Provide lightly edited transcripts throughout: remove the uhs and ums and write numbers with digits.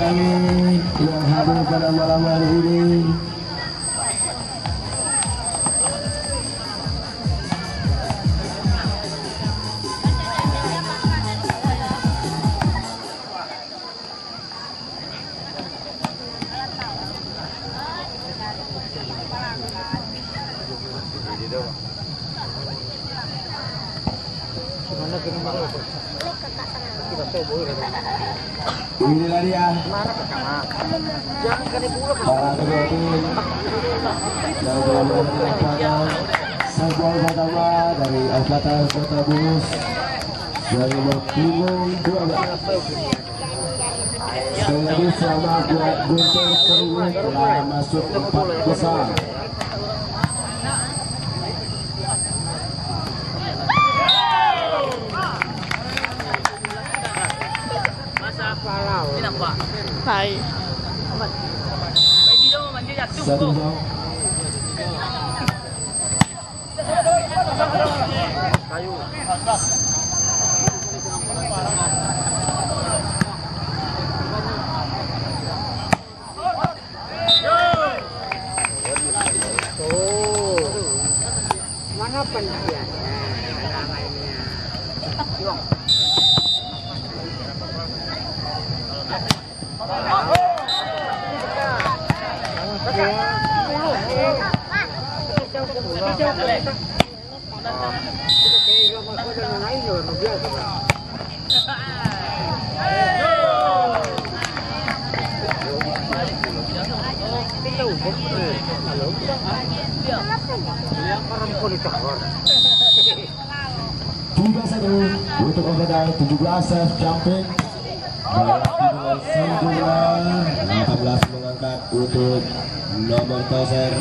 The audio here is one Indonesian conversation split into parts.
kami yang hadir pada malam hari ini. Inilah dia para kedua tim yang telah melakukan sebuah pertama dari Angkatan Kota Bungus dari nomor punggung 12. Sekali lagi selamat buat Guntur Seringit telah masuk 4 besar. Hai. Satu bang. Mana pendidikannya? Untuk overtime 17 self jumping. Dengan Sandula 18 mengangkat untuk nomor toser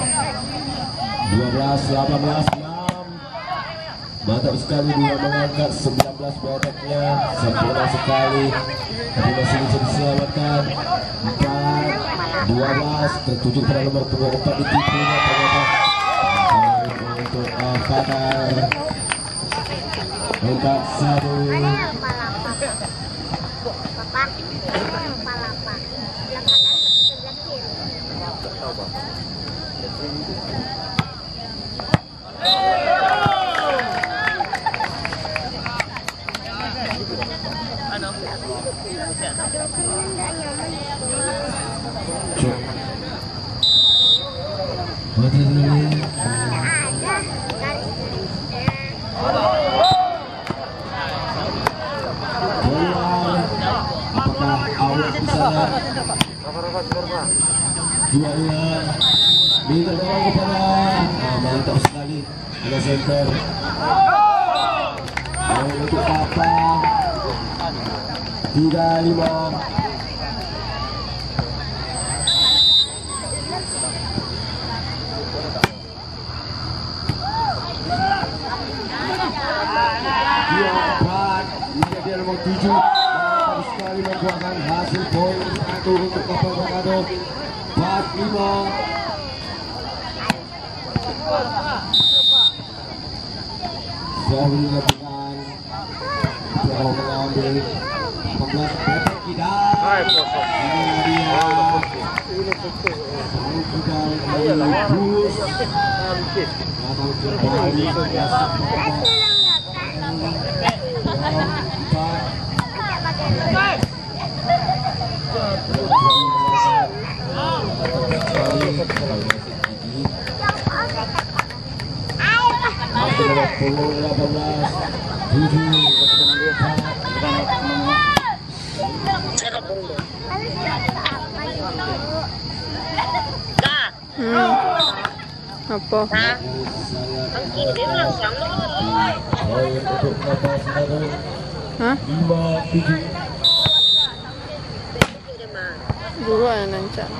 12-18 6. Mantap sekali dia mengangkat 19 boteknya, sempurna sekali. Tapi masih bisa diselamatkan. 4-12 tertuju pada nomor punggung 4 di tipunya ternyata untuk Fatar. 4-1. Minta dorong kepada mantap sekali ada center untuk Papa 3-5. Dia nomor 7 mantap sekali membuahkan hasil poin 1 untuk Papa Ganado 4-5. Dahulu dilakukan Jauh mengambil 14 petak tidak. Ini dia Bukan Bus atau kembali apa? Hah? 5-7. Dua yang nancang.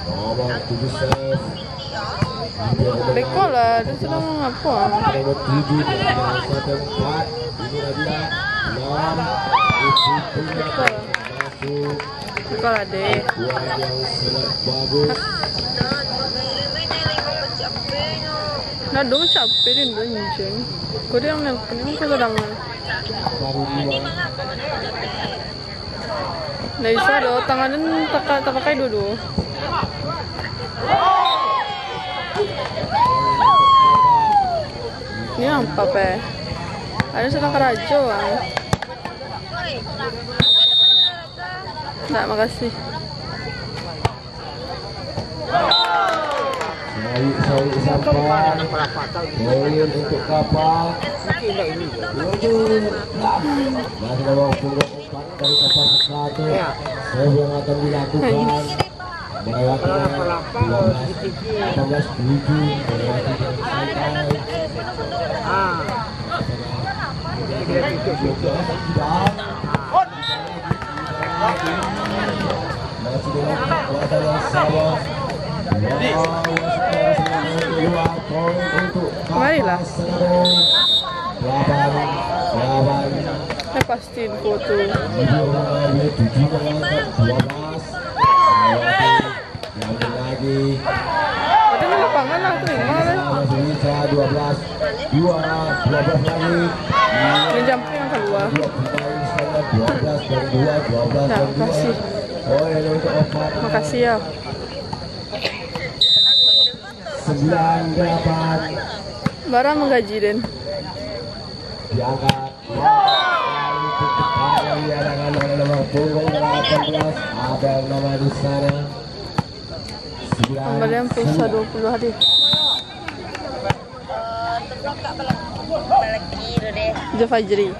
Nomor 7 save. Beko lah, dia sedang apa? Nomor 7 dengan 1-4. Ini dia 6. Masuk. Beko lah deh. Buat yang sangat bagus. Nah dong capek din anjing. Kau dia yang nelpon yang kau sedang. Baru 2. Nah bisa do, tangan tak pakai dulu. Ini apa pe? Ada sedang kerajo ah. Nggak, makasih. Sawi sampan. Poin untuk kapal. Masih ada waktu umpan dari kapal satu. Serve yang akan dilakukan. Melewati 18-7 melewati Marilah. Pastiin foto. Lagi. Ada di lapangan lah, terima lah. 12 lagi. Ini jumping yang keluar. 12 dan 2, 12 Nah, dan 2. makasih. Oh, ini untuk opat. Makasih ya. 9-8. Barang menggaji Den. Diangkat. Ada nomor punggung 18. Ada nama di sana. Kembalian pulsa 20 hari. Jo Fajri.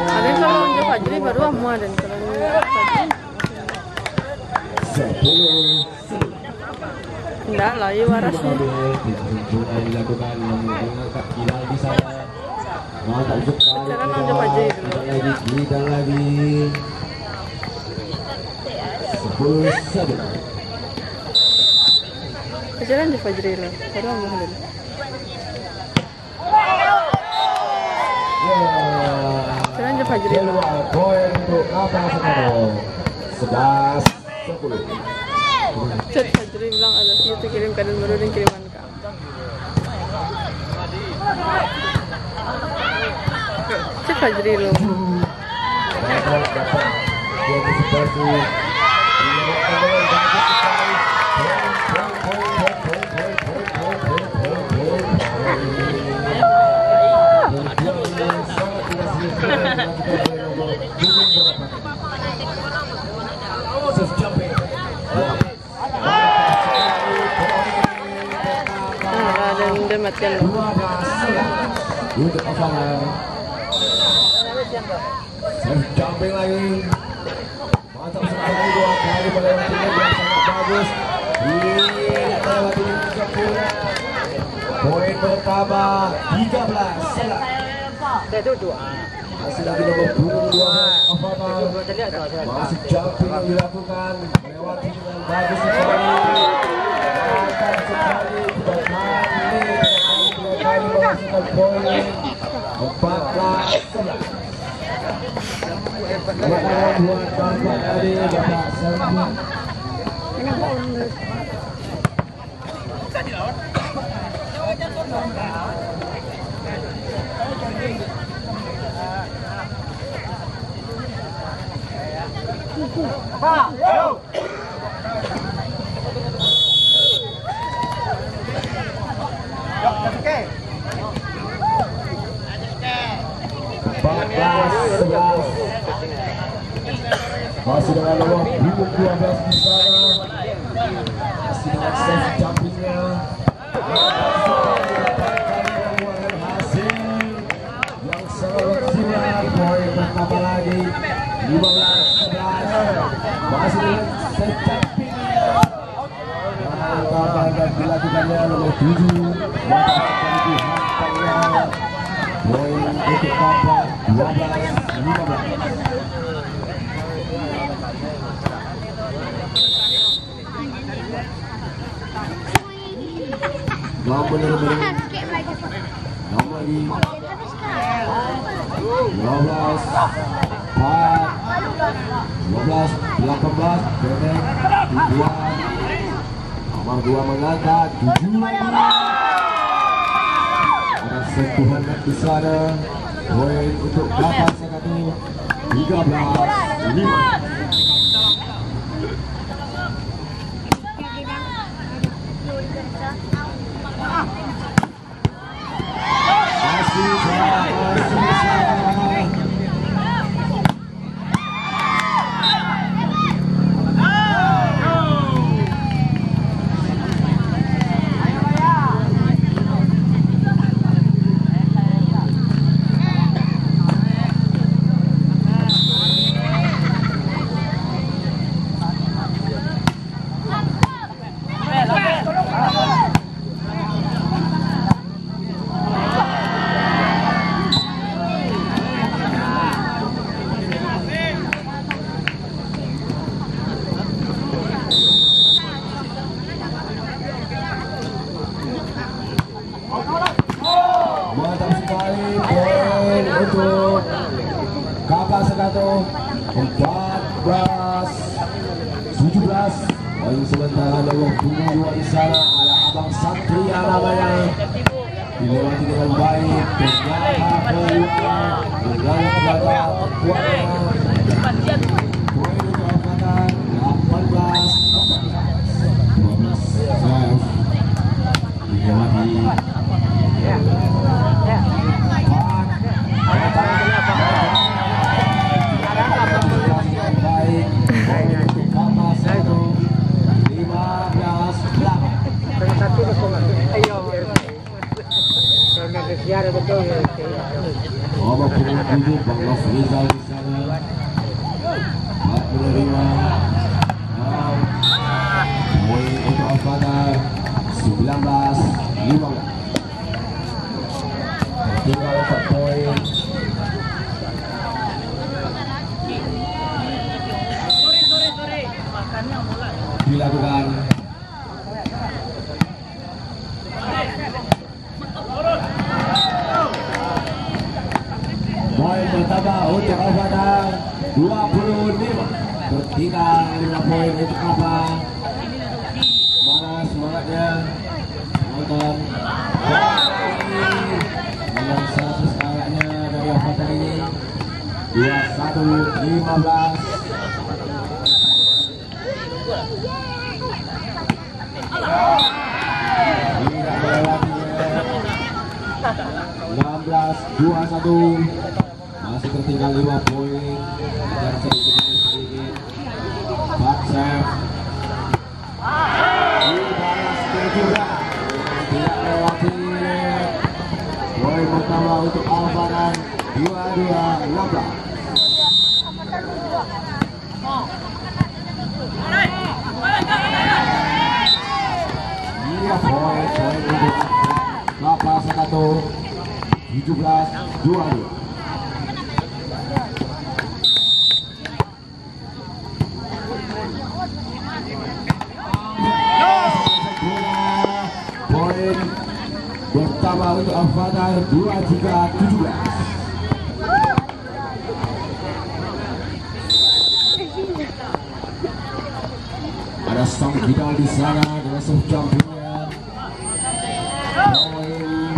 Ada yang kalau Jo Fajri baru amu ada yang kalau Fajri. 10. Enggak lah, ya warasnya. Dilakukan mengangkat Hilal di sana. Mantap sekali. Sekarang Jo Fajri dulu. Kita lagi. 10-1. Kejaran Jo Fajri lah. Baru amu ada. Kejaran Jo Fajri lah. Poin untuk kapal sekarang. 11-10. Chat Fajri bilang ada sih itu kirim kanan baru dan kiriman kak. Chat Fajri loh. Dan matikan loh. Untuk Afana. Jumping lagi. Mantap sekali 2 kali melewatinya yang sangat bagus. Melewati sempurna. Poin pertama 13. Masih lagi nomor punggung 12 Afana. Masih jumping yang dilakukan. Melewati dengan bagus sekali. Mantap sekali 3 kali menghasilkan poin 14-11. Buat Bapak tadi Bapak Serbu. Pak, yo. Oke. 14-11. Masih dengan nomor punggung 12 di sana. Masih dengan save jumpingnya. Hasil yang sangat maksimal. Poin bertambah lagi 15-11. Masih dengan save jumpingnya. Dan dilakukannya nomor 7. Mantap sekali dihantarnya. Poin untuk kapal 12-15. Nomor lagi 12 18 pendek 2 nomor 2 mengangkat 7 ada sentuhan di sana. Poin untuk kapal satu 13-5. Mantap sekali poin untuk Kapal Sagato 14-17. Poin sementara nomor 22 di sana ada Abang Satria namanya. Dilewati dengan baik, ternyata peluang berjalan ke belakang kuatnya. Poin untuk angkatan 18-12. Serve dilewati. Nomor 27 Bang Nofrizal di sana. 45. Poin untuk Al-Fatah 19-15. Tinggal 4 poin. Dilakukan. Poin pertama untuk Al-Fatah 25. Tertinggal 5 poin untuk apa? Semangatnya nonton. Menang 100 kayaknya dari Al-Fatah ini. 21-15. Tidak melewatinya. 16-21. Masih tertinggal 5 poin dan sedikit back serve dibalas juga tidak melewati. Poin pertama untuk Al-Fatah 22-16. Iya, poin untuk Kapal Sagato 17-22. Poin pertama untuk Al-Fatah 23-17. Ada Sang Kidal di sana dengan serve jumpingnya. Poin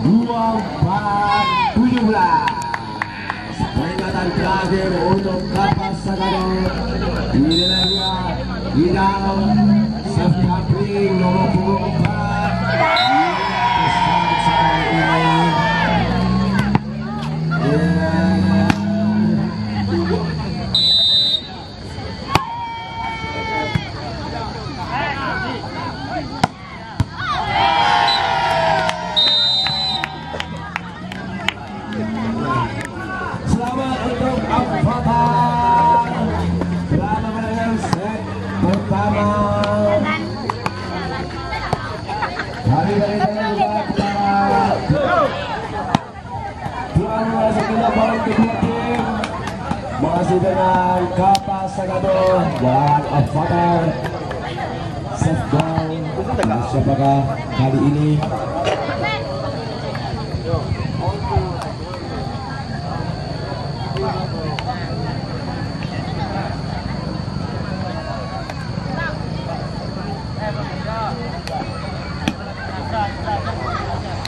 24-17. Peringatan terakhir untuk Kapal Sagato. Inilah Kidal serve jumping nomor 24. Selamat untuk Al-Fatah telah memenangkan set pertama. Kali ini juga kepada tuan rumah sekitar poin kedua tim masih dengan Kapal Sagato dan Al-Fatah. Set down. Siapakah kali ini?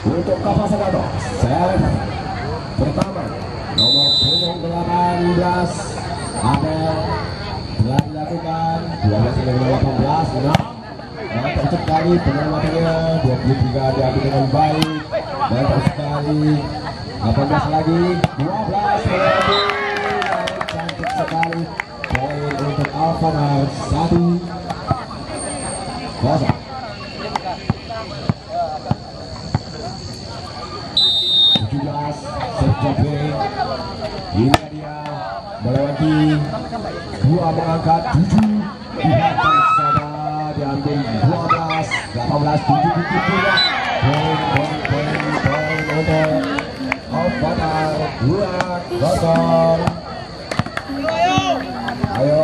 Untuk Kapal Sagato, serve pertama nomor 08 16 Abel telah dilakukan 12-18 mantap sekali penyelamatan 23 diambil dengan baik, mantap sekali 18 lagi 12 melewati cantik sekali poin untuk Alphamar 1-0. Serjapin ini dia melewati 2 mengangkat 7 dihantam saja diambil 12 18 7 pula poin untuk Alphamar 2-0. Ayo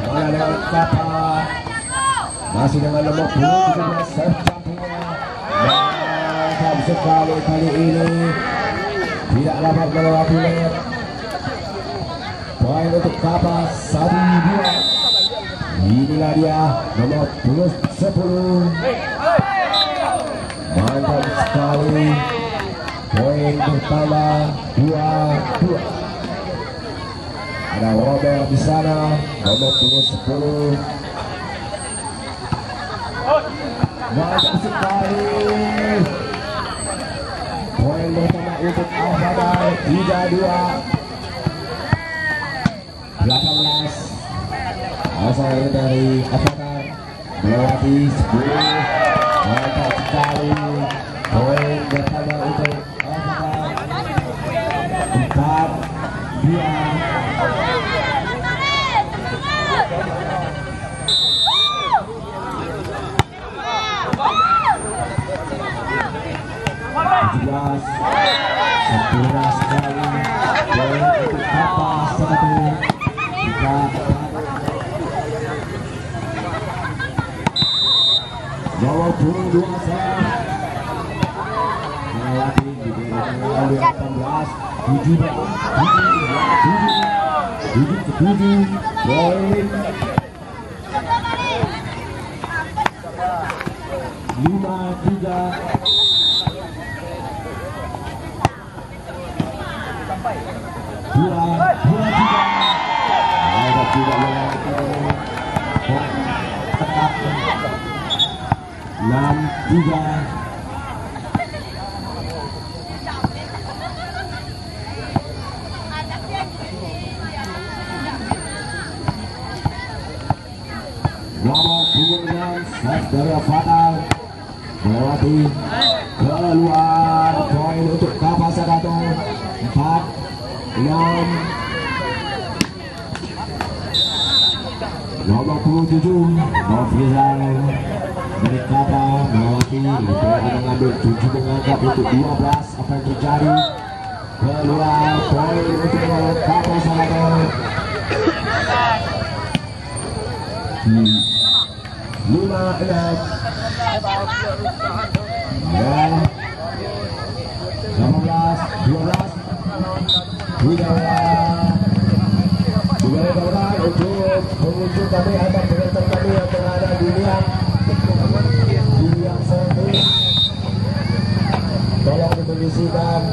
mana dengan Kapa masih dengan nomor 17 serjapinnya sekali kali ini tidak dapat melewati net. Poin untuk Kapa 1-2. Inilah dia nomor 10. Mantap sekali. Poin bertambah 2-2. Ada Robert di sana nomor 10. Mantap sekali. Poin pertama untuk Alphamar 3-2. 18 asal dari Alphamar melewati 10. Mantap sekali. Poin pertama untuk Alphamar 4-2. Sempurna sekali poin untuk Kapa 1-3. Nomor 22 melewati di belakang 18 7-7 poin 5-3. Dua tiga. Ada tidak melewati 6-3. Nomor 26 dari Fatal melewati keluar poin untuk Kapa Sagato 4-6. Nomor 27 Nofrizal dari Kapa melewati mengambil 7 mengangkat untuk 12. Apa yang terjadi? Keluar poin untuk Kapa Sagato 5-6. Ya 18-12. Juga untuk pengunjung kami atau penonton kami yang berada di liang sempit, tolong diperhatikan.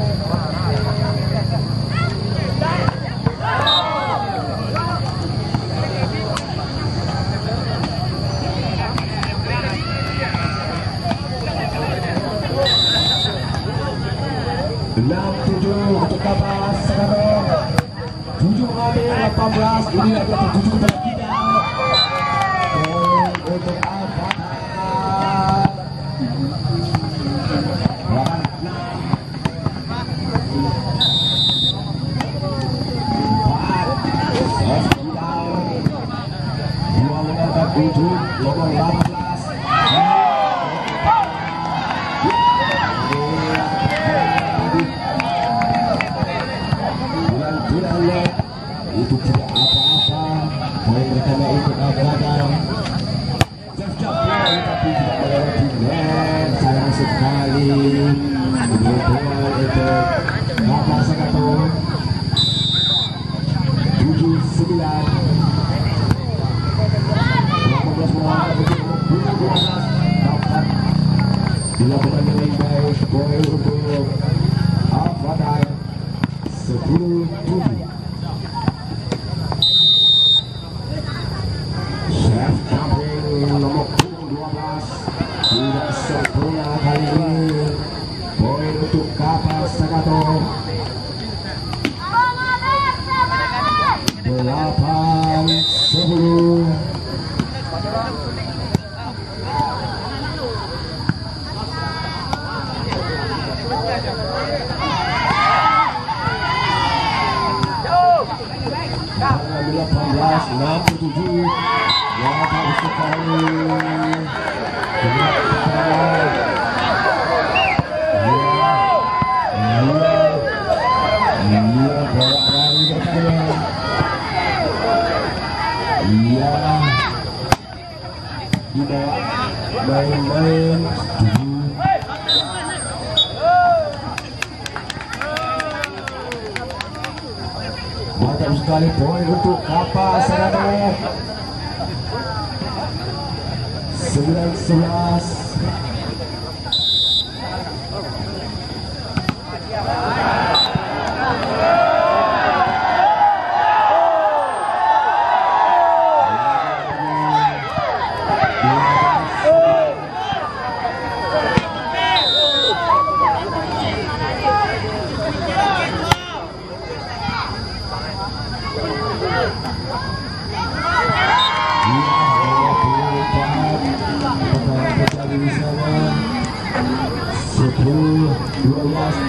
Untuk Kapa Sagato 7 mengambil 18. Ini lagi 7 kepada 3. Poin untuk Alphamar 2 menangkap 7 nomor 18. Itu tidak apa-apa. Poin pertama untuk Alphamar. Tapi tidak melewati net. Sayang sekali. Ini poin untuk Kapa Sagato 7-9. 18 mengangkat untuk 12. Dapat dilakukan dengan baik. Poin untuk Alphamar 10-7. 8-10. Alhamdulillah 18-67. Ya, bagus sekali. Dibawa main-main. Mantap sekali poin untuk Kapas Sagado. 9-11.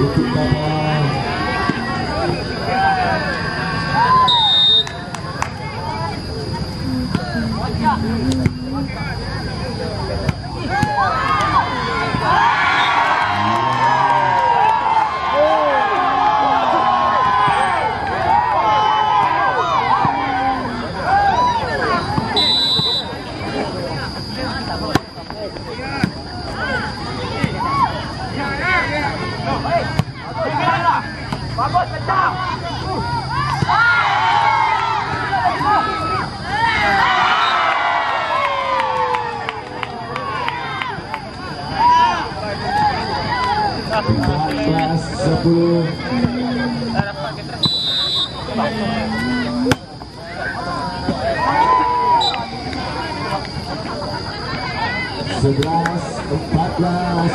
Untuk Kapal. Sebelas 14.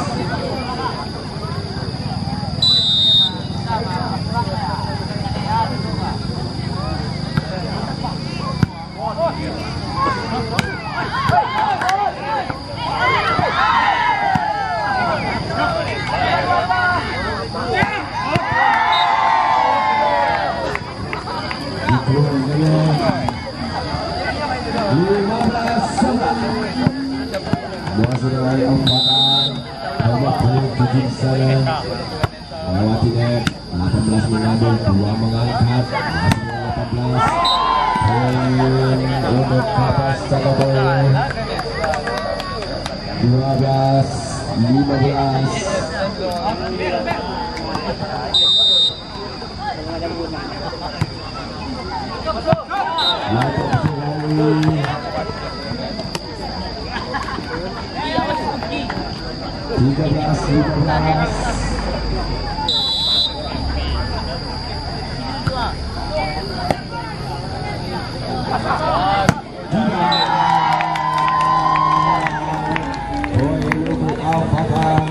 Masih dari umpatan nomor 7 sana melewati net. 18 mengambil, 2 mengangkat, masih 18 poin untuk Kapas Sagado. 12-15. Tiga belas. Poin untuk Al-Fatah.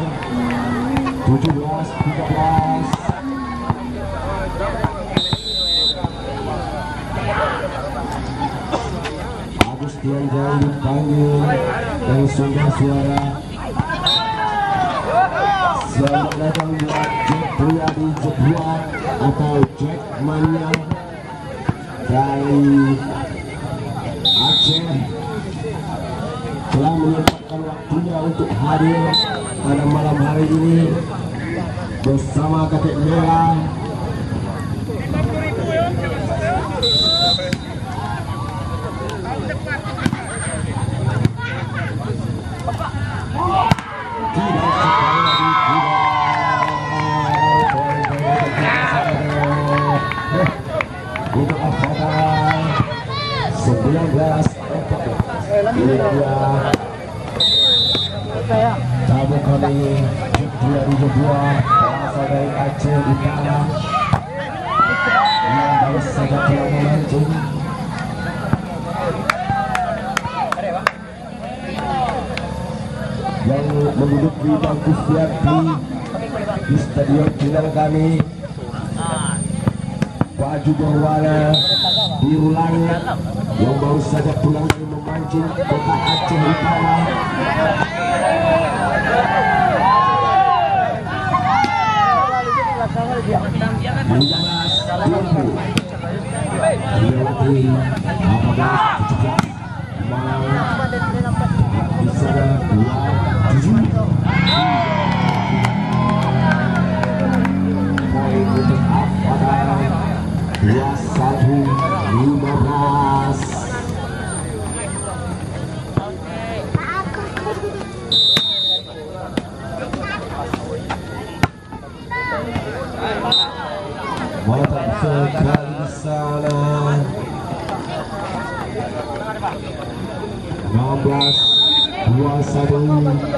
17-13. Agustian Jauh dipanggil dari Sumber Suara. Selamat datang buat Jack Priyadi Jebuan atau Jack Mania dari Aceh, telah menyempatkan waktunya untuk hadir pada malam hari ini bersama kakek merah. Untuk Al-Fatah 19-14. Ini dia tamu kami Jepura di Jepura, berasal dari Aceh Utara yang baru saja telah memancing. Yang menduduki bangku VIP di stadion final kami, baju berwarna biru yang baru saja pulang dari memancing kota Aceh Utara. Menjalas 20 dilewati 18-17 bisa 27 poin untuk Avatar 21-15. Mantap sekali di sana. 16-21.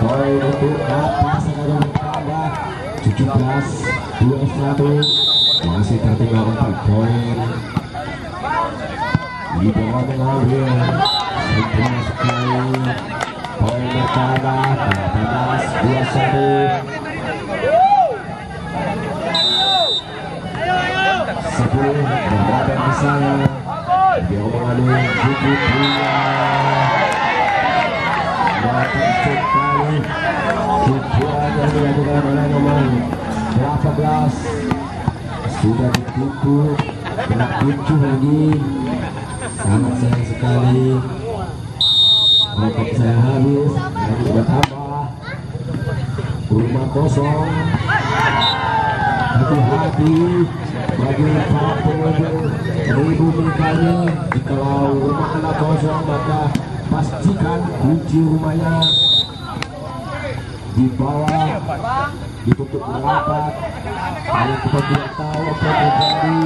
Poin untuk apa sekarang bertambah 17-21. Masih tertinggal 4 poin. Di bawah mengambil segera sekali. Poin bertambah 18-21. 10 berada di sana. Dia mengambil cukup punya. Mantap sekali. Cukupan yang dilakukan oleh nomor 18. Sudah ditipu, kena tujuh lagi. Sangat sayang sekali. Rokok saya habis, lagi bertambah. Rumah kosong. Hati-hati bagi para pengunjung pribumi kami. Kalau rumah Anda kosong, maka pastikan kunci rumahnya di bawah, ditutup rapat. Kalau kita tidak tahu apa yang terjadi.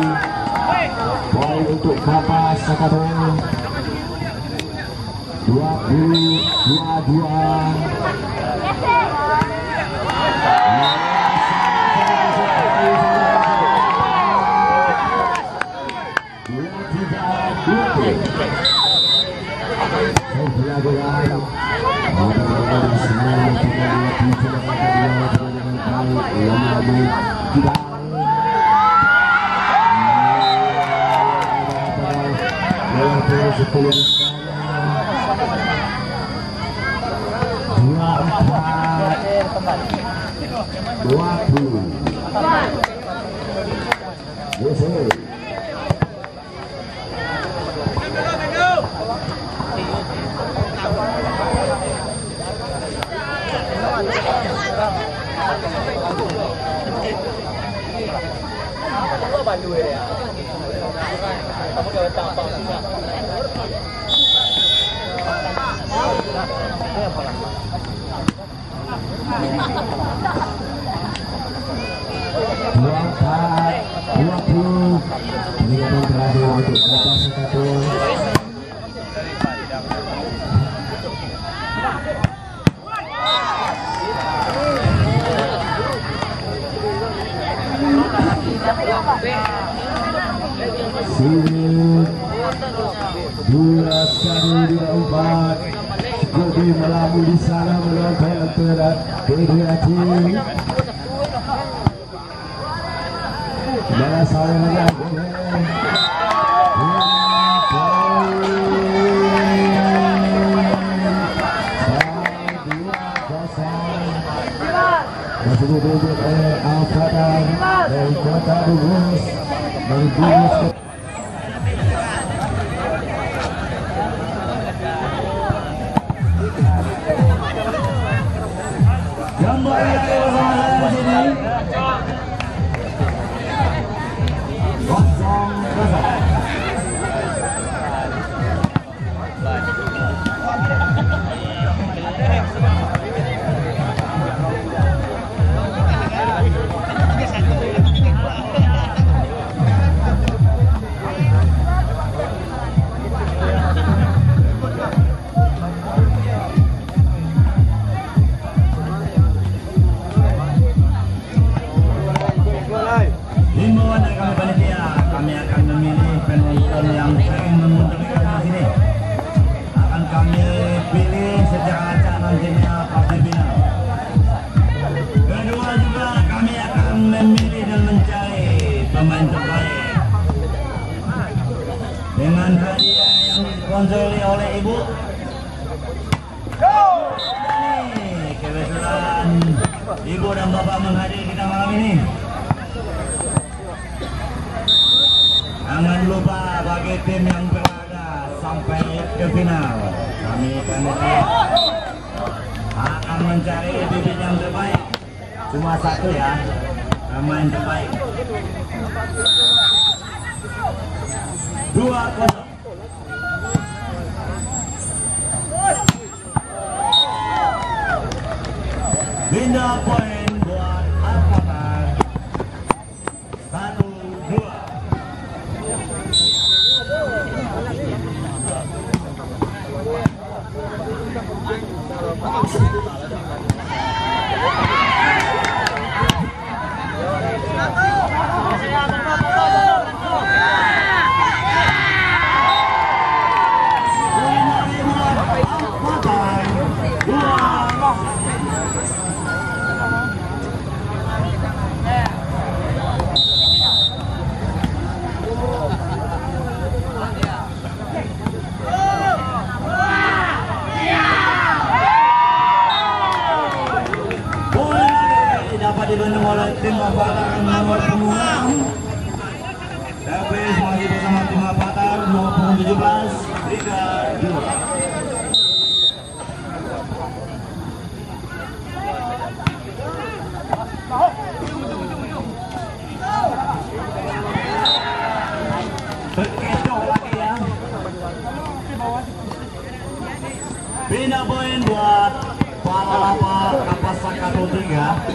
Poin untuk Kapas Sakadong 20-22. Lebih melamu di sana menonton antara kedua tim. Bola saling lagi. Masih duduk Al-Fatah dari Kota Bugis. Dari Bugis kembali lagi bersama saya di sini. 0-0. nantinya partai final. Kedua juga kami akan memilih dan mencari pemain terbaik dengan hadiah yang disponsori oleh ibu. Ini kebetulan ibu dan bapak menghadiri kita malam ini. Jangan lupa bagi tim yang berlaga sampai ke final, kami panitia akan mencari bibit yang terbaik. Cuma satu ya, pemain terbaik. 2-0. Pindah poin buat Alphatar. 1-2. Dibanding oleh tim Avatar nomor 6. Davis masih bersama tim Avatar nomor 17. 3-2. Berkecoh lagi ya. Pindah poin buat Palapa Kapasaka 3.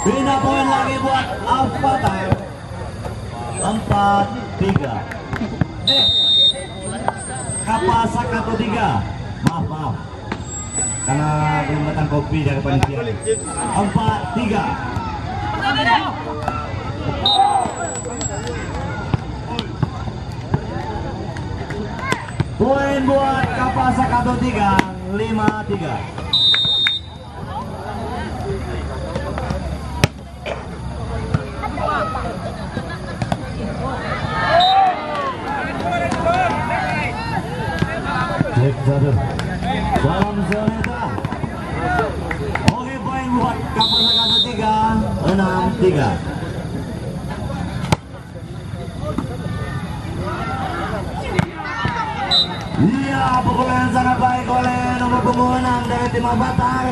Pindah poin lagi buat Avatar 4-3. Kapasaka 3. Maaf karena belum datang kopi dari panitia. 4-3. Poin buat Kapasaka 3. 5-3. Salam Soneta. Oke, poin buat Kapasaka 3. 6-3. Iya, pukulan sangat baik oleh nomor punggung 6 dari tim Avatar.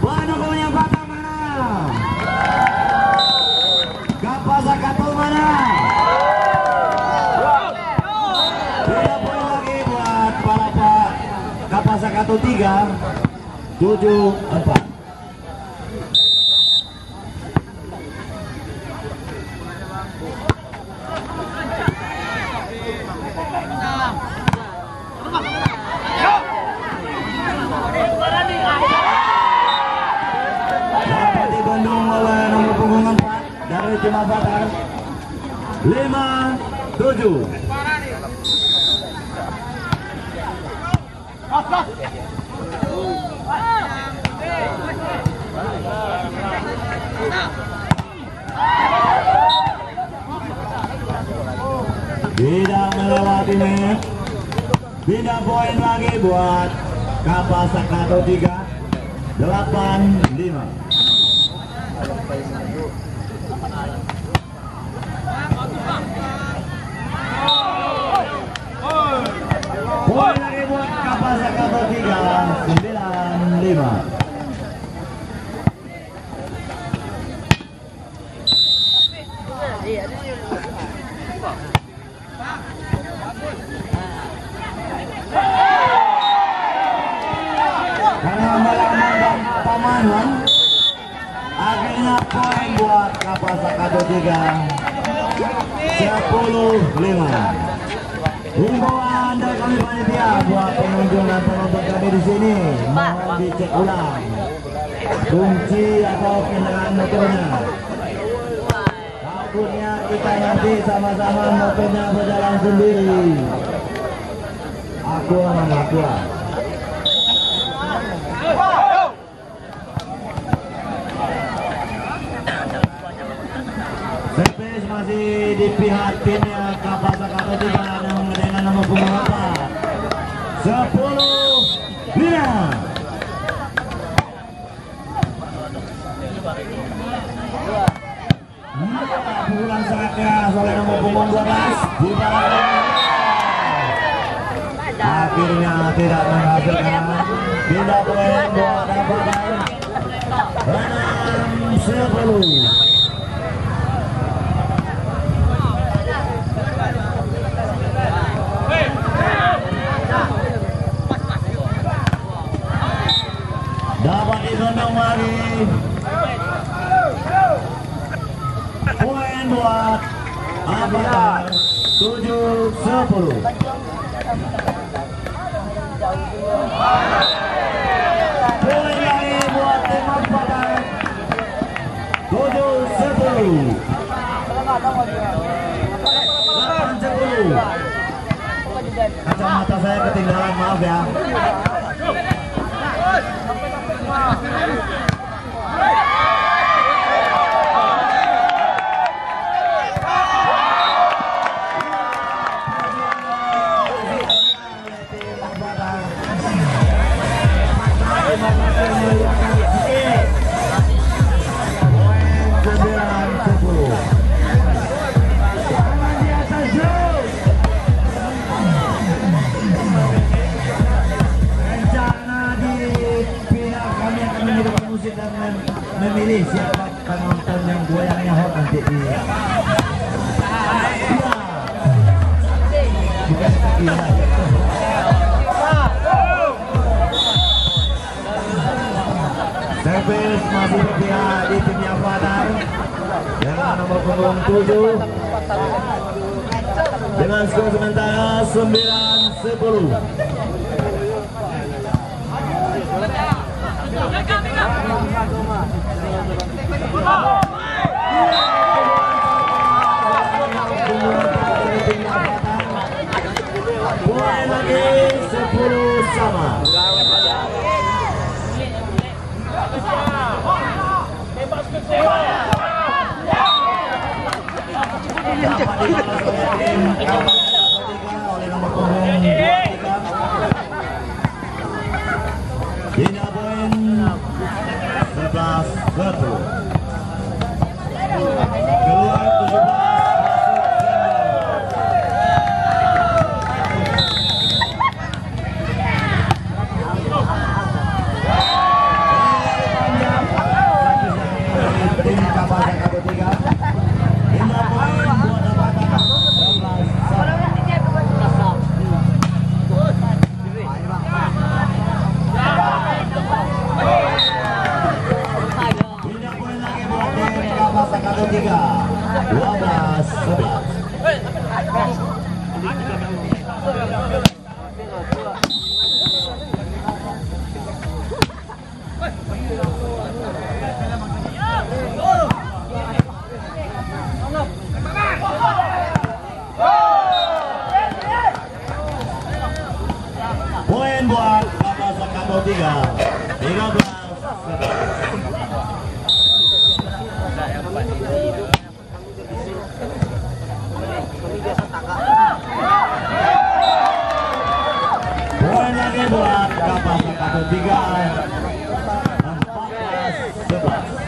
Pendukungnya Avatar mana? Kapasaka mana? Tidak poin lagi buat Palapa Kapasaka 3. 7-4. Dari tim Avatar 5-7. Tidak melewati menit. Pindah poin lagi buat Kapasaka 3. 8-5. Poin lagi buat Kapasaka 3. 9-5. Karena melambangkan pamanan, akhirnya poin buat Kapasaka 3. 10-5. Himbauan dari kami panitia buat pengunjung dan penonton kami di sini, mohon dicek ulang kunci atau kendaraan motornya. takutnya kita nanti sama-sama motornya berjalan sendiri. Aku sama aku. Servis masih di pihak timnya Kapas Sakato 3 dengan nomor punggung 4 10 Lina. Pukulan sangat keras oleh nomor punggung 12 di bawah. Akhirnya tidak menghasilkan. Tidak boleh buat dapat 6-10. Dapat digendong lagi. Poin buat Avatar 7-10. Poin lagi buat tim Avatar 7-10. 8-10. Kacamata saya ketinggalan, maaf ya. Memilih siapa penonton yang goyangnya hot nanti di bukan gila. Servis masih berpihak di timnya Avatar dengan nomor punggung 7 dengan skor sementara 9-10. Poin lagi 10 sama. Tidak poin 11-10. Keluar 17. Tim Kapas Sakato 3. 5 poin buat Avatar Poin buat Kapas Sakato 3. 13-11. Poin lagi buat Kapas Sakato 3. 14-11.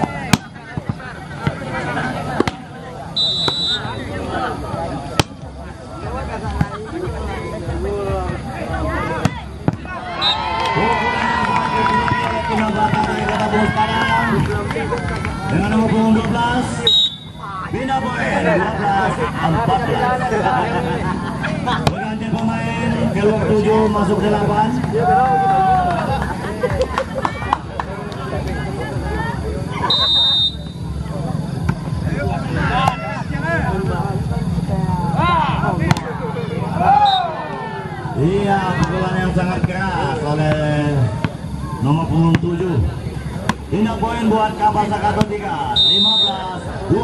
Dengan nomor punggung 12 pindah poin 12-14. Berganti pemain keluar 7 masuk 8. Iya, pukulan yang sangat keras oleh nomor punggung 7. Pindah poin buat Kapas Sakato 3. 15-12.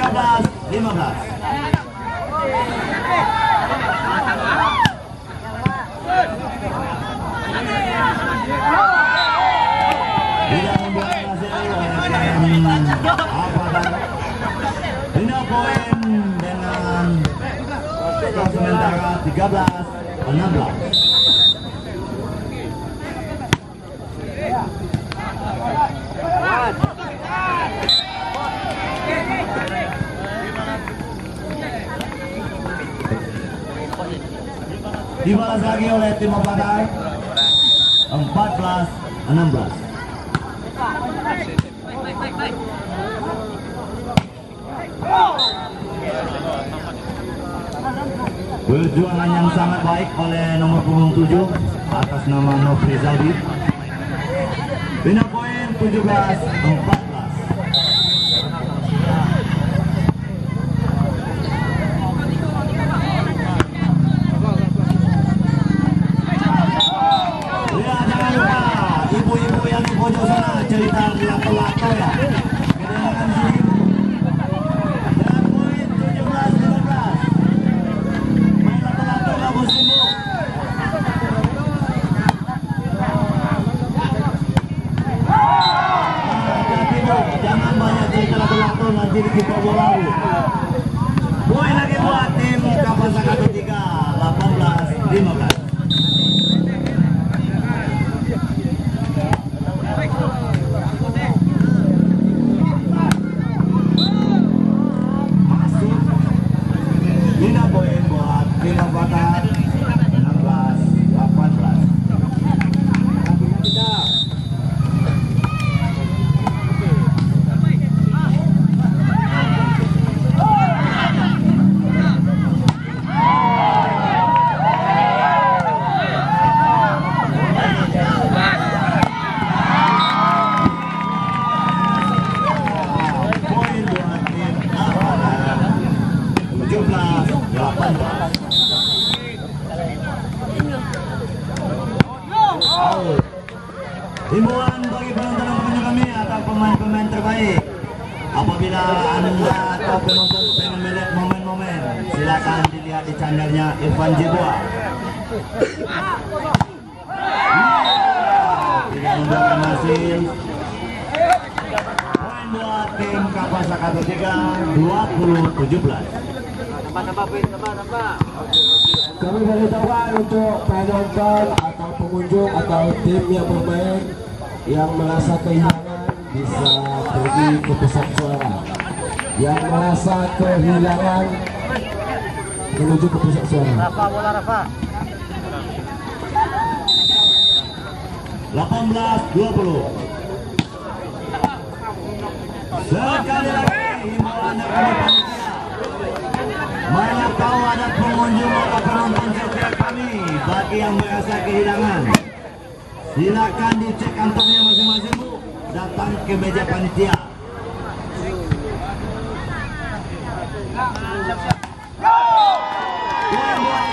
13-15. Tidak membuat hasil Pindah poin dengan skor sementara 13-16. Dibalas lagi oleh tim Avatar 14-16. Perjuangan yang sangat baik oleh nomor punggung 7 atas nama Nofri Zaldi. Pindah poin 17-14. Ibu-ibu yang di pojok sana cerita lato-lato ya. Kedengaran sini. Dan poin 17-15. Main lato-lato nggak bosan bu. Hati-hati bu, jangan banyak cerita lato-lato nanti kita bola bu. Poin lagi buat tim Kapasa 3 18-15. Himbauan bagi penonton kami atau pemain-pemain terbaik. Apabila Anda atau penonton pengen melihat momen-momen, silakan dilihat di channelnya Irfan Jeboa. Tidak membuahkan hasil. Poin buat tim Kapasa 3 20-17. Kami beritahukan untuk penonton atau pengunjung atau tim yang bermain yang merasa kehilangan bisa pergi ke pusat suara. Yang merasa kehilangan menuju ke pusat suara. Rafa, bola Rafa. 18-20. Sekali lagi himbauan kepada panitia. Mana tahu ada pengunjung atau penonton setia kami bagi yang merasa kehilangan. Silakan dicek kantongnya masing-masing bu. Datang ke meja panitia. Yang buat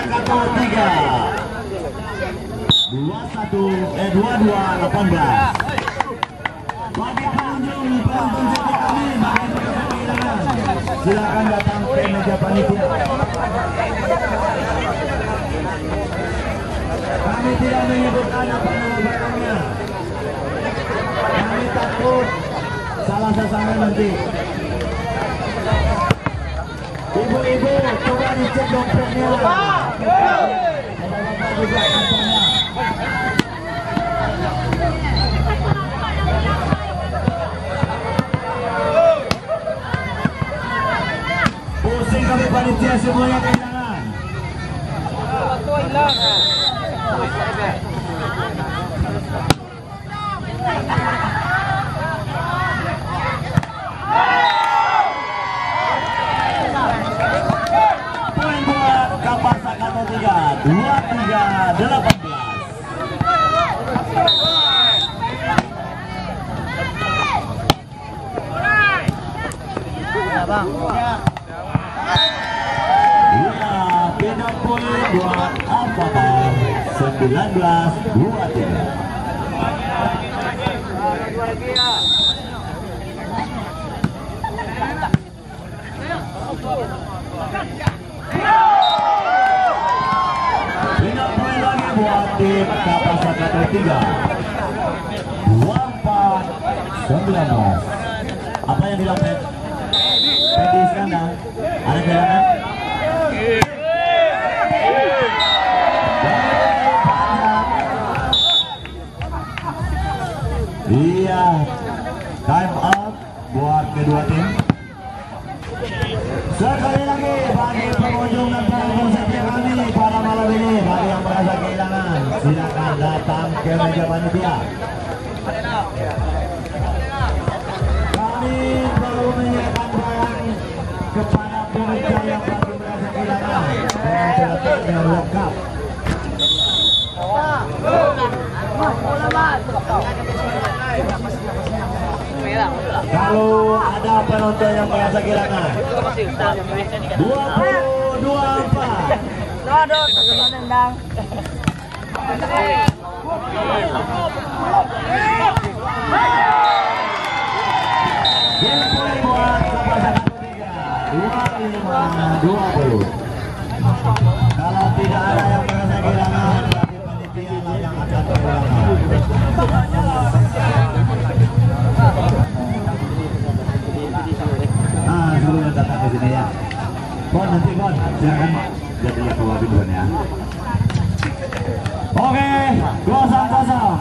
Kapasa 3 22-18. Bagi pengunjung penonton setia kami bagi yang merasa kehilangan, silakan datang ke meja panitia. Kami tidak menyebutkan apa nama barangnya. Kami takut salah sasaran nanti. Ibu-ibu, coba dicek dompetnya. Bapak-bapak juga kantongnya. Pusing kami panitia semuanya kehilangan. Poin buat Kapasa 3 23-18. Bang. Iya, pindah poin buat Avatar 19-23. 24-19. Apa yang dilakukan? Pedi Iskandar. Ada kehilangan? Iya, time out buat kedua tim. Sekali lagi bagi pengunjung dan penonton setia kami pada malam ini, bagi yang merasa kehilangan, silakan datang ke meja panitia. Kami perlu menyiapkan barang kepada pemirsa yang bagi merasa kehilangan dengan teleton yang lengkap. Kalau ada penonton yang merasa kehilangan 20. Kalau tidak ada yang merasa kehilangan, berarti panitia lah yang akan kehilangan. Sebelum datang ke sini ya. Kon nanti kon, silakan jadi yang kewabin kon ya. Oke, 0-0.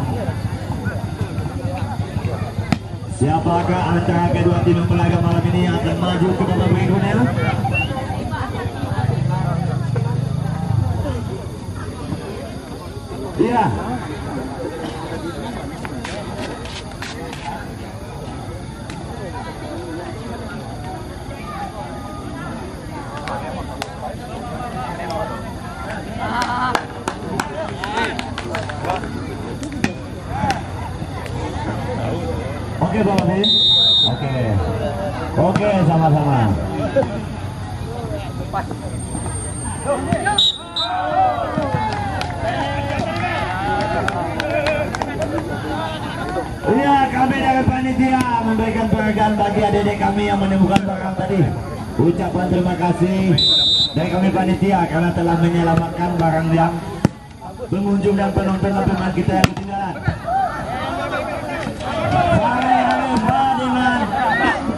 Siapakah antara kedua tim yang berlaga malam ini yang akan maju ke babak berikutnya? Iya. Oke Bapak Tim. Oke sama-sama. Iya, kami dari panitia memberikan penghargaan bagi adik-adik kami yang menemukan barang tadi. Ucapan terima kasih dari kami panitia karena telah menyelamatkan barang yang pengunjung dan penonton lapangan kita yang ketinggalan. Dengan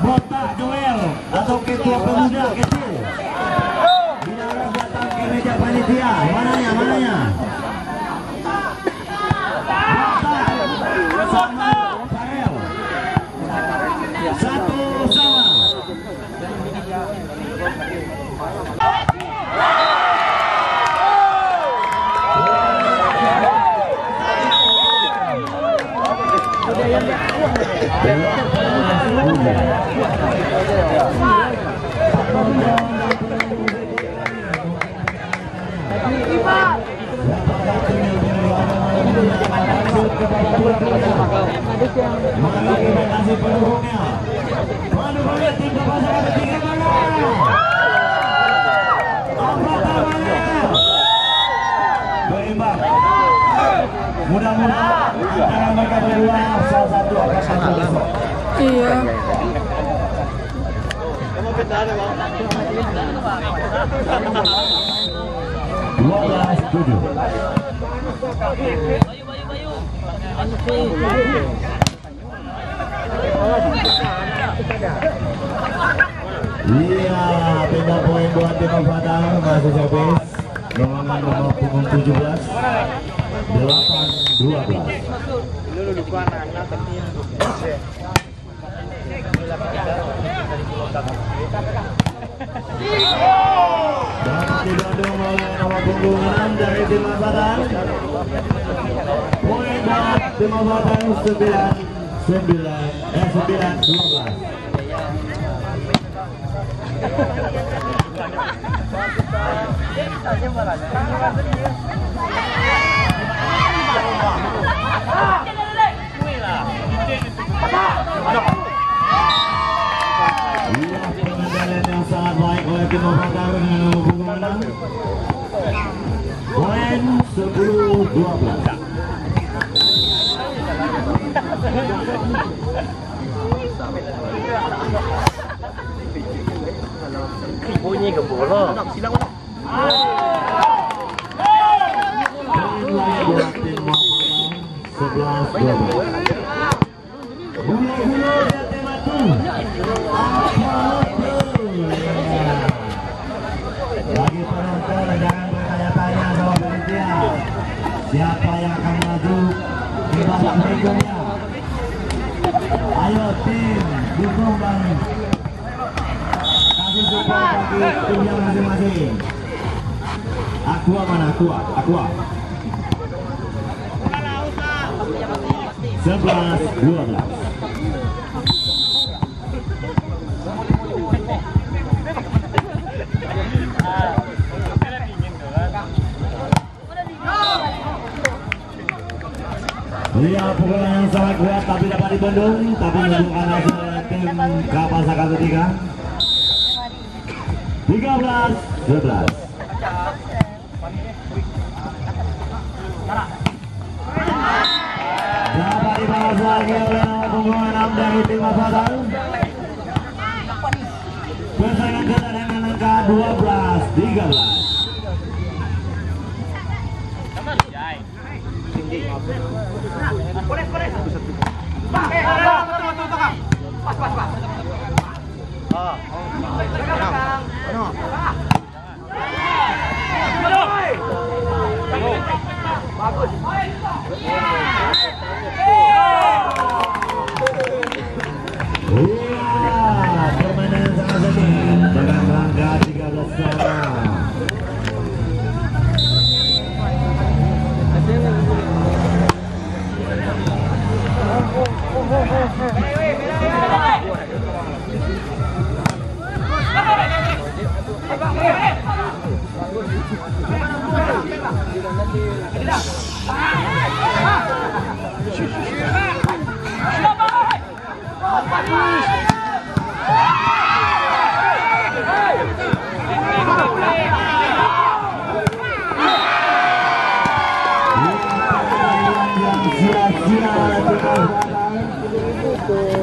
Botak Joel atau ketua pemuda kecil. Bila harus datang ke meja panitia, mananya? Botak sama Farel. Satu sama. Mudah-mudahan antara mereka berdua salah satu akan tampil besok. Iya. Iya, pindah poin buat tim Fatah masih servis. Golongan nomor punggung 17. 8-12. Dan didorong oleh nomor punggung 6 dari tim Fatah. Poin buat tim Fatah 9-12. Pengendalian yang sangat baik oleh tim Fatah dengan nomor punggung 6. Poin 10-12. Bunyi ke bola. Bagi penonton jangan bertanya-tanya sama panitia siapa yang akan maju di babak berikutnya. Ayo tim dukung bang, kasih support bagi timnya masing-masing. Aqua mana Aqua? 11-12. Iya, pukulan yang sangat kuat tapi dapat dibendung, tapi menunjukkan hasil oleh tim Kapasa 13. 13-11. Dapat dibalas lagi oleh nomor punggung 6 dari tim Avatar. Persaingan ketat dengan angka 12-13. Permainan sangat sengit dengan angka 13-13.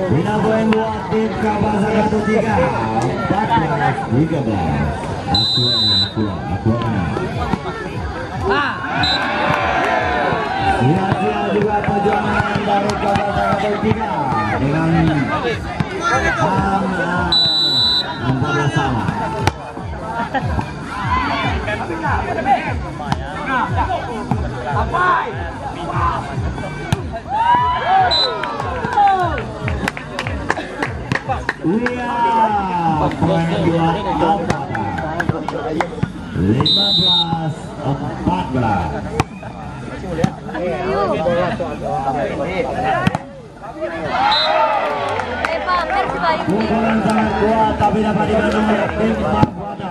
Bina poin buat tim Kapasa 13. 14-13. Aqua. Sia-sia juga perjuangan dari Kapasa 13 dengan membuat sama. Iya, poin buat Avatar 15-14. Pukulan sangat kuat tapi dapat dibendung oleh tim Avatar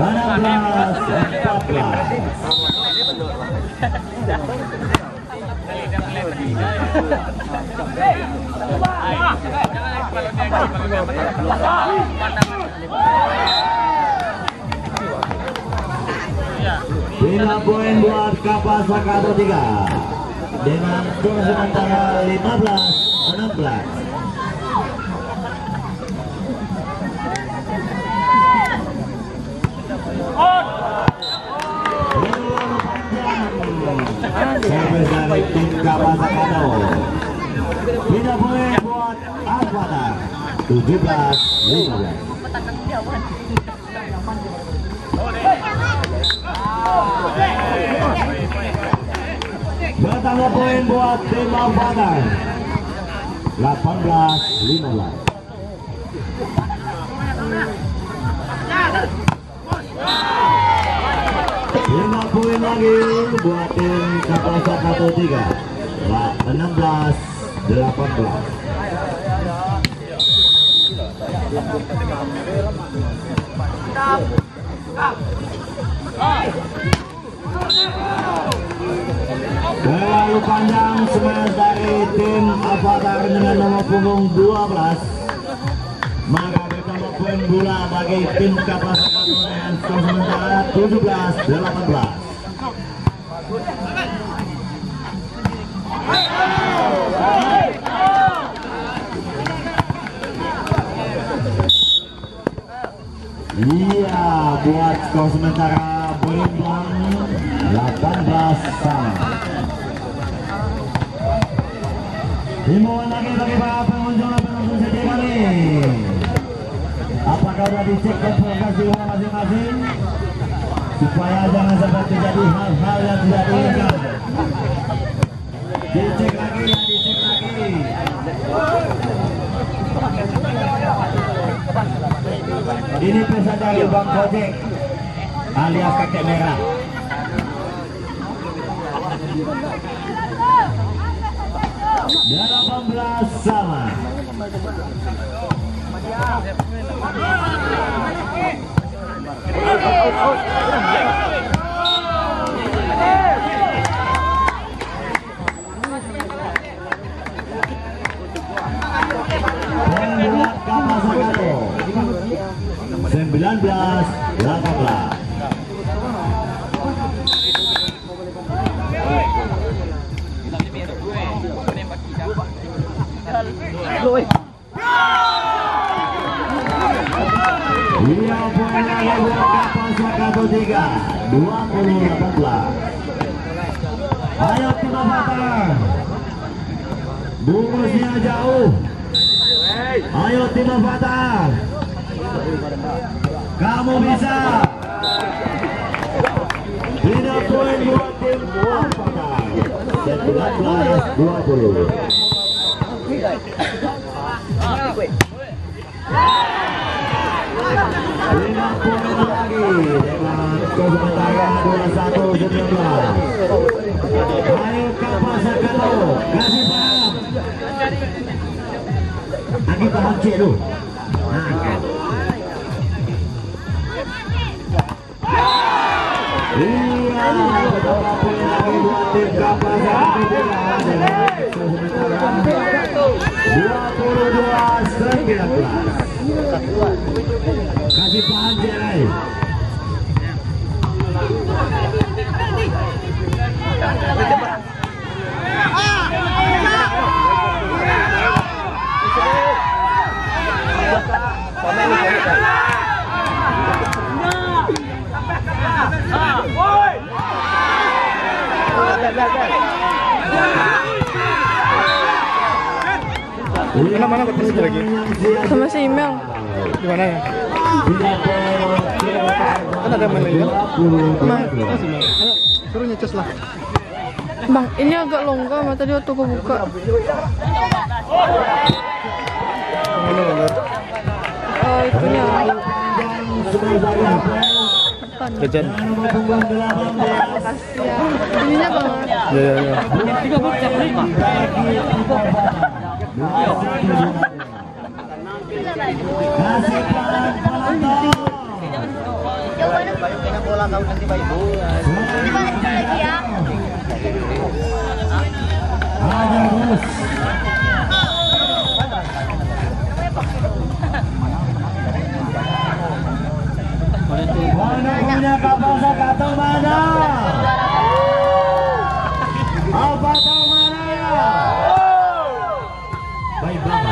16-14. Bina poin buat Kapasa 13 dengan skor sementara 15-16. Servis dari tim Kapasa 13. Bina poin buat Avatar 17-15. Bertambah poin buat tim Avatar 18-15. Lima poin lagi buat tim Kapasa 13 16-18. Terlalu panjang smash dari tim Avatar dengan nomor punggung 12. Maka bertambah poin bola bagi tim Kapasa dengan skor sementara 17-18. Iya, buat skor sementara berimbang 18 sama. Himbauan lagi bagi para pengunjung dan penonton setia kami. Apakah sudah dicek konfirmasi di rumah masing-masing? Supaya jangan sampai terjadi hal-hal yang tidak diinginkan. Dicek lagi ya, dicek lagi. Ini pesan dari Bang Kojek alias kakek merah. Dan 18 sama. Pembuat Kapasakato 19-18. Dia poin lagi buat Kapasakato 3 20-18. Ayo tim Avatar, bungkusnya jauh. Ayo tim Avatar, kamu bisa. Tidak poin buat tim Avatar 19-20. Lima poin lagi dengan kesementara 21-19. Ayo Kapasakato, kasih paham. Lagi paham cik tu. Iya, berapa poin lagi buat tim Kapasakato dengan kesementara 22-19. Kasih paham Jerai. Mana bertemu lagi? Sama si email. Di mana ya? Kan ada mana ya? Bang, Suruh nyecas lah. bang, ini agak longgar, mata dia waktu aku buka. Mana longgar? Itunya. Jajan. Ininya bang. Ya. Kasih paham penonton. Bola kau nanti bayi bola. Ada terus. Mana punya Kapasakato mana? Avatar mana? Baik berapa?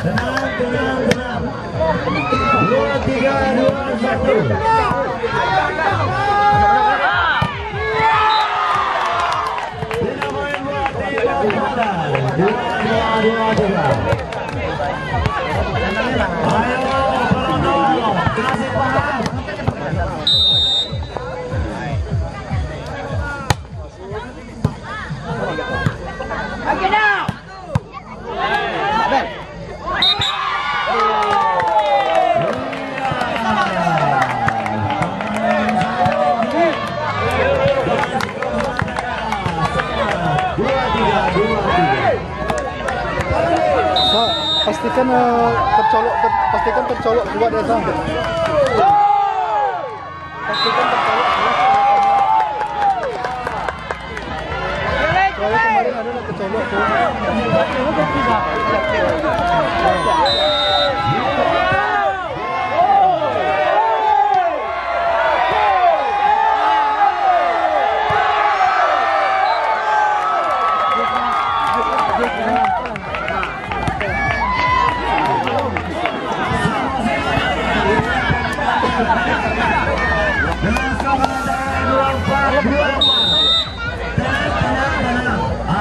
Tenang. 3-2. pastikan tercolok dua desa. Pastikan tercolok dua. Soalnya kemarin ada yang kecolok tuh.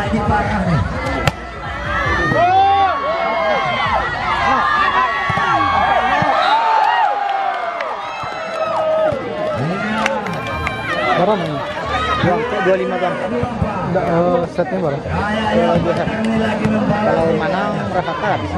Ini parah nih. Barang nih. 25 bang. Setnya barang. Kalau mana rata habis.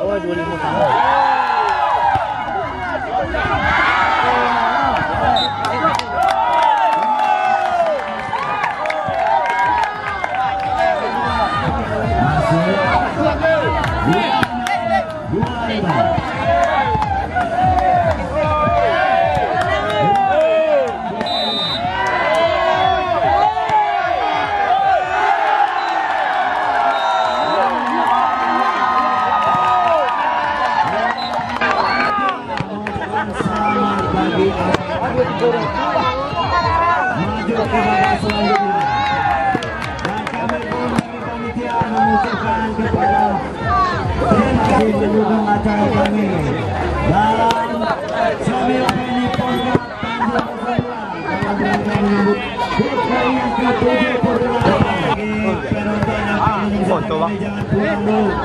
Oh, 25 sama. Maju ke babak selanjutnya. Dan kami pun dari panitia mengucapkan kepada tim pendukung acara kami dalam semi-final Polkap Tanjung Sebelah dalam rangka menyambut Putra yang ke-78 bagi penonton yang paling jangan pulang dulu.